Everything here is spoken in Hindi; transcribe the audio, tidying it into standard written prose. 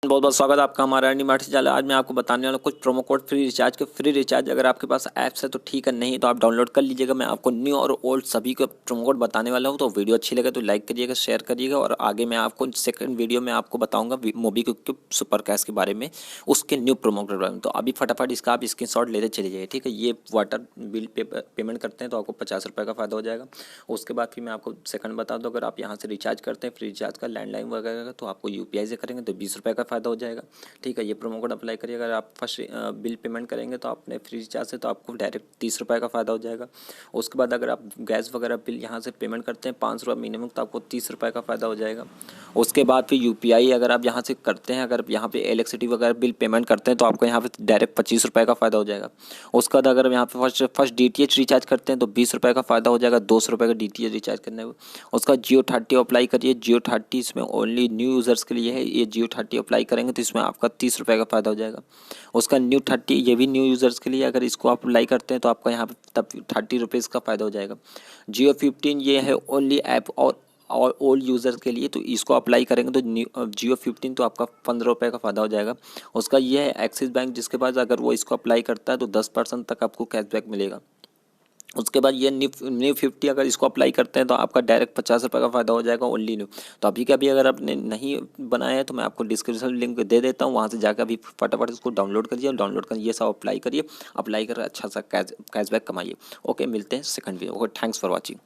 बहुत बहुत स्वागत है आपका हमारा अर्निंग मार्ट चैनल। आज मैं आपको बताने वाला कुछ प्रोमो कोड फ्री रिचार्ज के। फ्री रिचार्ज अगर आपके पास ऐप्स है तो ठीक है, नहीं तो आप डाउनलोड कर लीजिएगा। मैं आपको न्यू और ओल्ड सभी के प्रोमो कोड बताने वाला हूं, तो वीडियो अच्छी लगे तो लाइक करिएगा, शेयर करिएगा। और आगे मैं आपको सेकंड वीडियो में आपको बताऊंगा मोबिक्विक के सुपर कैश के बारे में, उसके न्यू प्रोमो कोड के बारे में। तो अभी फटाफट इसका आप स्क्रीनशॉट लेते चले जाइए, ठीक है। ये वाटर बिल पेमेंट करते हैं तो आपको 50 रुपये का फ़ायदा हो जाएगा। उसके बाद फिर मैं आपको सेकंड बता दूँ, अगर आप यहाँ से रिचार्ज करते हैं फ्री रिचार्ज का लैंडलाइन वगैरह का, तो आपको UPI से करेंगे तो 20 रुपये का फ़ायदा हो जाएगा, ठीक है। ये प्रोमो कोड अप्लाई करिए। अगर आप फर्स्ट बिल पेमेंट करेंगे तो आपने फ्री रिचार्ज से, तो आपको डायरेक्ट 30 रुपये का फ़ायदा हो जाएगा। उसके बाद अगर आप गैस वगैरह बिल यहाँ से पेमेंट करते हैं 5 रुपये मिनिमम, तो आपको 30 रुपये का फ़ायदा हो जाएगा। उसके बाद फिर UPI अगर आप यहाँ से करते हैं, अगर यहाँ पे इलेक्ट्रिसिटी वगैरह बिल पेमेंट करते हैं तो आपको यहाँ पे डायरेक्ट 25 रुपये का फ़ायदा हो जाएगा। उसके बाद अगर यहाँ पे फर्स्ट DTH रिचार्ज करते हैं तो 20 रुपये का फ़ायदा हो जाएगा, 200 रुपये का DTH रिचार्ज करने में। उसका Jio 30 अप्लाई करिए। Jio 30 इसमें ओनली न्यू यूज़र्स के लिए है। ये Jio 30 अप्लाई करेंगे तो इसमें आपका 30 रुपये का फ़ायदा हो जाएगा। उसका न्यू 30 ये भी न्यू यूज़र्स के लिए, अगर इसको आप अप्लाई करते हैं तो आपका यहाँ पे तब 30 रुपीज़ का फ़ायदा हो जाएगा। Jio 15 ये है ओनली ऐप और ओल्ड यूज़र्स के लिए, तो इसको अप्लाई करेंगे तो Jio 15 तो आपका 15 रुपये का फ़ायदा हो जाएगा। उसका ये है एक्सिस बैंक, जिसके पास अगर वो इसको अप्लाई करता है तो 10% तक आपको कैशबैक मिलेगा। उसके बाद ये न्यू 50 अगर इसको अप्लाई करते हैं तो आपका डायरेक्ट 50 रुपये का फ़ायदा हो जाएगा ओनली न्यू। तो अभी के अभी अगर आपने नहीं बनाया है तो मैं आपको डिस्क्रिप्शन लिंक दे देता हूँ, वहाँ से जाकर अभी फटाफट इसको डाउनलोड करिए। डाउनलोड कर ये सब अप्लाई करिए, अप्लाई कर अच्छा सा कैशबैक कमाइए। ओके, मिलते हैं second video. Okay, thanks for watching.